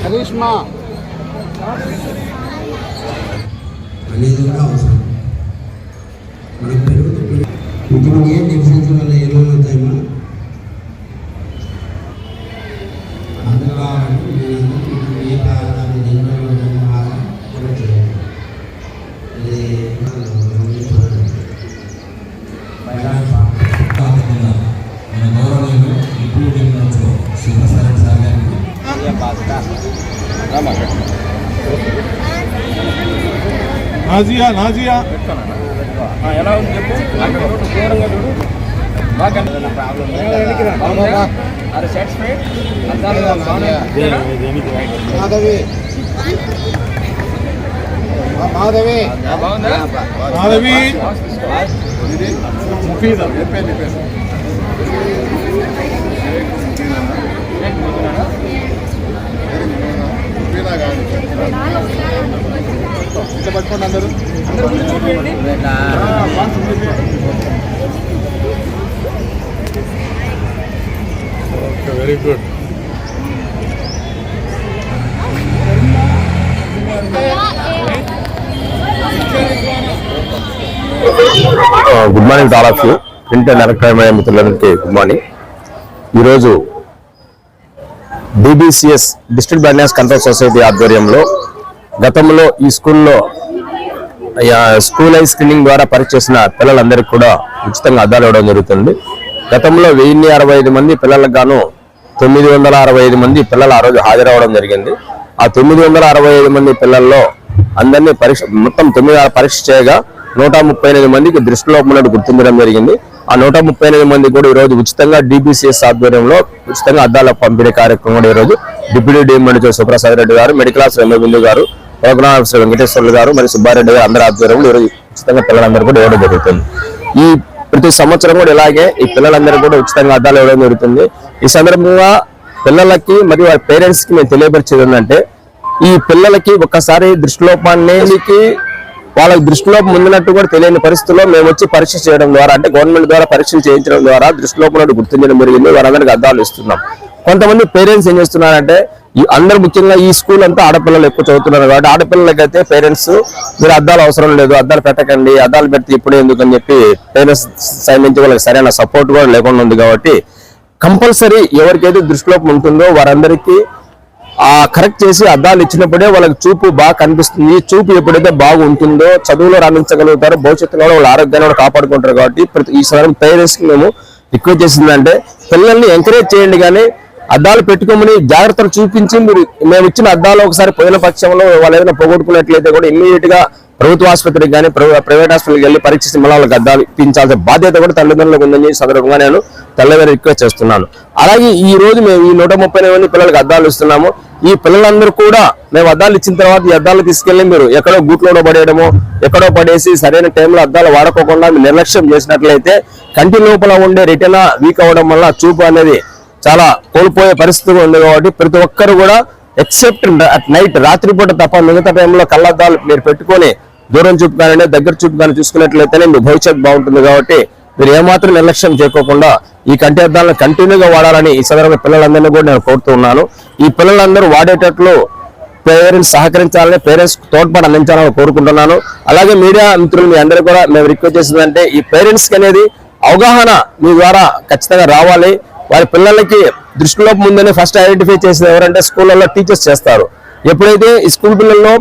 కరిష్మా అనేది కూడా అవసరం. మనం పెరుగుతుంది ఇంతమంది ఏం డిఫరెన్స్ వల్ల ఏమో అవుతాయమ్మా అందులో ఏ ప్రాంతాన్ని నాజియా నాజియా ఎలా ఉంది చెప్పు దూరంగా చూడు మాధవి మాధవి మాధవి ముఫీదా ఇట్లా పట్టుకోండి అందరూ okay very good good morning to all of you print and electronic media మిత్రులందరికీ గుడ్ మార్నింగ్. ఈరోజు డిబిసిఎస్ డిస్ట్రిక్ట్ బ్లైండ్నెస్ కంట్రోల్ సొసైటీ ఆధ్వర్యంలో గతంలో ఈ స్కూల్లో స్కూల్ ఐ స్క్రీనింగ్ ద్వారా పరీక్ష చేసిన పిల్లలందరికీ కూడా ఉచితంగా అద్దాలు ఇవ్వడం జరుగుతుంది. గతంలో 1065 మంది పిల్లలకు గాను 965 మంది పిల్లలు ఆ రోజు హాజరవడం జరిగింది. ఆ 965 మంది పిల్లల్లో అందరినీ మొత్తం 9 పరీక్ష చేయగా 138 మందికి దృష్టిలోపం ఉన్నట్టు గుర్తించడం జరిగింది. ఆ 138 మంది కూడా ఈరోజు ఉచితంగా డిబిసిఎస్ ఆధ్వర్యంలో ఉచితంగా అద్దాల పంపిణీ కార్యక్రమం కూడా ఈరోజు డిప్యూటీ డిఎంఎడ్ సుప్రసాద్ రెడ్డి గారు, మెడికల్ ఆఫీసర్ ఎంఏ గారు, ప్రోగ్రామ్ ఆఫీసర్ వెంకటేశ్వర్లు గారు మరియు సుబ్బారెడ్డి గారు అందరి ఆధ్వర్యంలో ఈరోజు ఉచితంగా పిల్లలందరూ కూడా ఇవ్వడం జరుగుతుంది. ఈ ప్రతి సంవత్సరం కూడా ఇలాగే ఈ పిల్లలందరూ కూడా ఉచితంగా అద్దాలు ఇవ్వడం జరుగుతుంది. ఈ సందర్భంగా పిల్లలకి మరియు వారి పేరెంట్స్ కి మేము తెలియపరిచేది ఏంటంటే, ఈ పిల్లలకి ఒక్కసారి దృష్టిలోపాన్ని వాళ్ళకి దృష్టిలోపం ముందున్నట్టు కూడా తెలియని పరిస్థితుల్లో మేము వచ్చి పరీక్ష చేయడం ద్వారా, అంటే గవర్నమెంట్ ద్వారా పరీక్షలు చేయించడం ద్వారా దృష్టిలోపం గుర్తించడం జరిగింది. వారందరికీ అద్దాలు ఇస్తున్నాం. కొంతమంది పేరెంట్స్ ఏం చేస్తున్నారంటే, అందరూ ముఖ్యంగా ఈ స్కూల్ అంతా ఆడపిల్లలు ఎక్కువ చదువుతున్నారు కాబట్టి ఆడపిల్లలకైతే పేరెంట్స్ మీరు అద్దాలు అవసరం లేదు, అద్దాలు పెట్టకండి, అద్దాలు పెడితే ఇప్పుడే ఎందుకు అని చెప్పి పేరెంట్స్ సైడ్ నుంచి వాళ్ళకి సరైన సపోర్ట్ కూడా లేకుండా ఉంది. కాబట్టి కంపల్సరీ ఎవరికైతే దృష్టిలోపం ఉంటుందో వారందరికీ కరెక్ట్ చేసి అద్దాలు ఇచ్చినప్పుడే వాళ్ళకి చూపు బాగా కనిపిస్తుంది. చూపు ఎప్పుడైతే బాగుంటుందో చదువులో రాణించగలుగుతారో, భవిష్యత్తులో వాళ్ళ ఆరోగ్యాన్ని కూడా కాపాడుకుంటారు. కాబట్టి ఈ సందర్భంగా పేరెంట్స్ కి మేము రిక్వెస్ట్ చేసిందంటే, పిల్లల్ని ఎంకరేజ్ చేయండి, కానీ అద్దాలు పెట్టుకోమని జాగ్రత్తలు చూపించి మేము ఇచ్చిన అద్దాలు ఒకసారి పోయిన పక్షంలో వాళ్ళు ఏదైనా పోగొట్టుకున్నట్లయితే కూడా ఇమ్మీడియట్ గా ప్రభుత్వ ఆసుపత్రికి కానీ ప్రైవేట్ హాస్పిటల్కి వెళ్ళి పరీక్షించి మళ్ళీ వాళ్ళకి అద్దాలు ఇప్పించాల్సిన బాధ్యత కూడా తల్లిదండ్రులకు ఉందని సందర్భంగా నేను తల్లిదండ్రులు రిక్వెస్ట్ చేస్తున్నాను. అలాగే ఈ రోజు మేము ఈ 130 మంది పిల్లలకి అద్దాలు ఇస్తున్నాము. ఈ పిల్లలందరూ కూడా మేము అద్దాలు ఇచ్చిన తర్వాత ఈ అద్దాలు తీసుకెళ్లి మీరు ఎక్కడో గూట్లోనో పడేయడము, ఎక్కడో పడేసి సరైన టైంలో అద్దాలు వాడుకోకుండా నిర్లక్ష్యం చేసినట్లయితే కంటి లోపల ఉండే రెటీనా వీక్ అవ్వడం వల్ల చూపు అనేది చాలా కోల్పోయే పరిస్థితి ఉంది. కాబట్టి ప్రతి ఒక్కరు కూడా ఎక్సెప్ట్ నైట్ రాత్రిపూట తప్ప మిగతా టైంలో కళ్ళద్దాలు మీరు పెట్టుకొని దూరం చూపు కానీ దగ్గర చూపు కానీ చూసుకున్నట్లయితేనే మీ భవిష్యత్తు బాగుంటుంది. కాబట్టి మీరు ఏమాత్రం నిర్లక్ష్యం చేయకోకుండా ఈ కంటి అద్దాలను కంటిన్యూగా వాడాలని ఈ సందర్భంగా పిల్లలందరినీ కూడా నేను కోరుతూ ఉన్నాను. ఈ పిల్లలందరూ వాడేటట్లు పేరెంట్స్ సహకరించాలని, పేరెంట్స్ తోడ్పాటు అందించాలని కోరుకుంటున్నాను. అలాగే మీడియా మిత్రులు మీ అందరూ కూడా మేము రిక్వెస్ట్ చేసిందంటే, ఈ పేరెంట్స్ కి అనేది అవగాహన మీ ద్వారా ఖచ్చితంగా రావాలి. వారి పిల్లలకి దృష్టిలోపం ఉందని ఫస్ట్ ఐడెంటిఫై చేసేది ఎవరంటే స్కూళ్ళలో టీచర్స్ చేస్తారు. ఎప్పుడైతే ఈ స్కూల్ పిల్లల్లో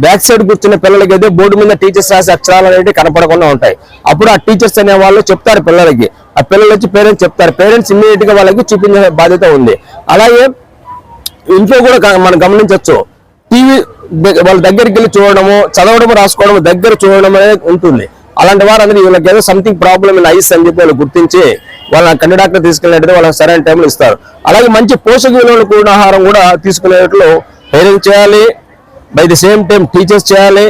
బ్యాక్ సైడ్ కూర్చున్న పిల్లలకి అయితే బోర్డు మీద టీచర్స్ రాసే అక్షరాలు అనేవి కనపడకుండా ఉంటాయి. అప్పుడు ఆ టీచర్స్ అనే వాళ్ళు చెప్తారు పిల్లలకి, ఆ పిల్లలు వచ్చి పేరెంట్స్ చెప్తారు. పేరెంట్స్ ఇమ్మీడియట్ గా వాళ్ళకి చూపించే బాధ్యత ఉంది. అలాగే ఇంట్లో కూడా మనం గమనించవచ్చు, టీవీ వాళ్ళ దగ్గరికి వెళ్ళి చూడడము, చదవడము, రాసుకోవడము, దగ్గర చూడడం అనేది ఉంటుంది. అలాంటి వారందరూ వీళ్ళకి ఏదో సంథింగ్ ప్రాబ్లమ్ ఇన్ ఐస్ అని చెప్పి వాళ్ళు గుర్తించి వాళ్ళ కంటి డాక్టర్ తీసుకెళ్ళినట్టు వాళ్ళకి సరైన టైంలో ఇస్తారు. అలాగే మంచి పోషక విలువలు కూడిన ఆహారం కూడా తీసుకునేట్లు పేరెంట్స్ చేయాలి, by the same time teachers చేయాలి.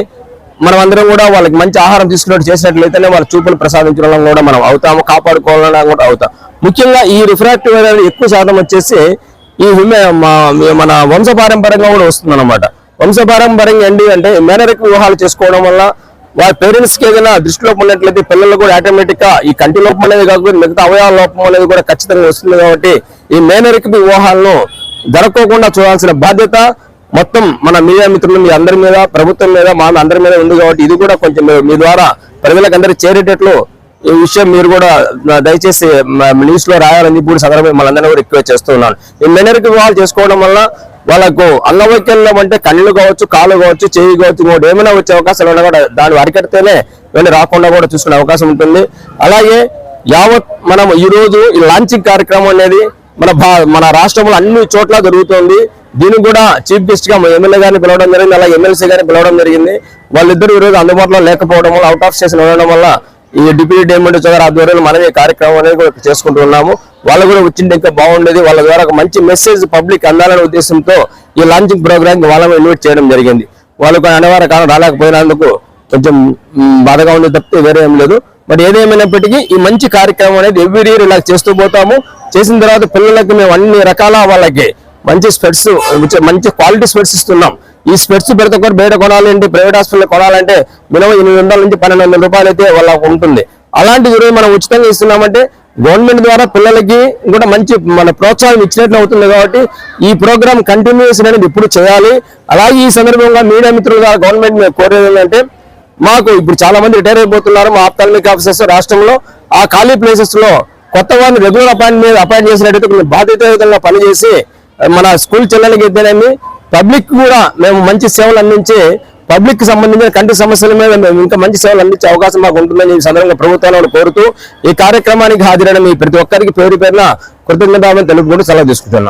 మనం అందరం కూడా వాళ్ళకి మంచి ఆహారం తీసుకున్నట్టు చేసినట్లయితేనే వాళ్ళ చూపులు ప్రసాదించడం కూడా మనం అవుతాము, కాపాడుకోవాలని కూడా అవుతాం. ముఖ్యంగా ఈ రిఫ్రాక్టివ్ అనేది ఎక్కువ శాతం వచ్చేసి ఈ మన వంశపారంపర్యంగా కూడా వస్తుంది అనమాట. వంశపారంపర్యంగా ఏంటి అంటే మేనరిక వివాహాలు చేసుకోవడం వల్ల వారి పేరెంట్స్ కి ఏదైనా దృష్టిలో ఉన్నట్లయితే పిల్లలు కూడా ఆటోమేటిక్ గా ఈ కంటి లోపం అనేది కాకుండా మిగతా అవయవాల లోపం అనేది కూడా ఖచ్చితంగా వస్తుంది. కాబట్టి ఈ మేనరిక వివాహాలను జరగకోకుండా చూడాల్సిన బాధ్యత మొత్తం మన మీడియా మిత్రులు మీ అందరి మీద, ప్రభుత్వం మీద, మా అందరి మీద ఉంది కాబట్టి ఇది కూడా కొంచెం మీ ద్వారా ప్రజలకు అందరికీ చేరేటట్లు ఈ విషయం మీరు కూడా దయచేసి న్యూస్ లో రాయాలని ఇప్పుడు సందర్భంగా మనందరినీ కూడా రిక్వెస్ట్ చేస్తూ ఉన్నాను. ఈ మేనరిక వివాహాలు చేసుకోవడం వల్ల వాళ్ళకు అంగవైకల్యం అంటే కళ్ళు కావచ్చు, కాళ్ళు కావచ్చు, చేయి కావచ్చు, ఇంకోటి ఏమైనా వచ్చే అవకాశాలు ఉన్నా కూడా దాన్ని అరికడితేనే వెళ్ళి రాకుండా కూడా చూసుకునే అవకాశం ఉంటుంది. అలాగే యావత్ మనం ఈ రోజు ఈ లాంచింగ్ కార్యక్రమం అనేది మన రాష్ట్రంలో అన్ని చోట్ల జరుగుతోంది. దీనికి కూడా చీఫ్ గెస్ట్ గా ఎమ్మెల్యే గారిని పిలవడం జరిగింది, అలాగే ఎమ్మెల్సీ గారిని పిలవడం జరిగింది. వాళ్ళిద్దరూ ఈ రోజు అందుబాటులో లేకపోవడం వల్ల, అవుట్ ఆఫ్ స్టేషన్ ఉండడం వల్ల ఈ డిప్యూటీ డైమండ్ గారి ఆధ్వర్యంలో మనం ఈ కార్యక్రమం అనేది కూడా చేసుకుంటూ ఉన్నాము. వాళ్ళు కూడా వచ్చింటే ఇంకా బాగుండేది. వాళ్ళ ద్వారా ఒక మంచి మెసేజ్ పబ్లిక్ అందాలనే ఉద్దేశంతో ఈ లాంచింగ్ ప్రోగ్రామ్ వాళ్ళని ఇన్వైట్ చేయడం జరిగింది. వాళ్ళకు అనివార్య కారణం రాలేకపోయినందుకు కొంచెం బాధగా ఉంది తప్పితే వేరే ఏం లేదు. బట్ ఏదేమైనప్పటికీ ఈ మంచి కార్యక్రమం అనేది ఎవ్రీ ఇయర్ ఇలా చేస్తూ పోతాము. చేసిన తర్వాత పిల్లలకి మేము అన్ని రకాల వాళ్ళకి మంచి స్పెట్స్, మంచి క్వాలిటీ స్పెట్స్ ఇస్తున్నాం. ఈ స్పెట్స్ ప్రతి ఒక్కరు బయట కొనాలంటే, ప్రైవేట్ హాస్పిటల్ కొనాలంటే మినిమం 800 నుంచి 1200 రూపాయలు అయితే వాళ్ళకు ఉంటుంది. అలాంటి ఈరోజు మనం ఉచితంగా ఇస్తున్నామంటే గవర్నమెంట్ ద్వారా పిల్లలకి కూడా మంచి మన ప్రోత్సాహం ఇచ్చినట్లు అవుతుంది. కాబట్టి ఈ ప్రోగ్రామ్ కంటిన్యూస్ అనేది ఇప్పుడు చేయాలి. అలాగే ఈ సందర్భంగా మీడియా మిత్రులు ద్వారా గవర్నమెంట్ మేము కోరేది ఏంటంటే, మాకు ఇప్పుడు చాలా మంది రిటైర్ అయిపోతున్నారు మా ఆప్థాల్మిక్ ఆఫీసర్స్ రాష్ట్రంలో. ఆ ఖాళీ ప్లేసెస్ లో కొత్త వారిని రెగ్యులర్ అపాయింట్ చేసినట్టయితే కొంచెం బాధ్యతాయుతంగా పనిచేసి మన స్కూల్ చెల్లెలకి అయితేనేమి పబ్లిక్ కూడా మేము మంచి సేవలు అందించి పబ్లిక్ సంబంధించిన కంటి సమస్యల మీద మేము ఇంకా మంచి సేవలు అందించే అవకాశం మాకు ఉంటుందని ఈ సందర్భంగా ప్రభుత్వాలను కోరుతూ ఈ కార్యక్రమానికి హాజరైన మీ ప్రతి ఒక్కరికి పేరు పేరున కృతజ్ఞతలు తెలుపుకుంటూ సెలవు తీసుకుంటున్నాం.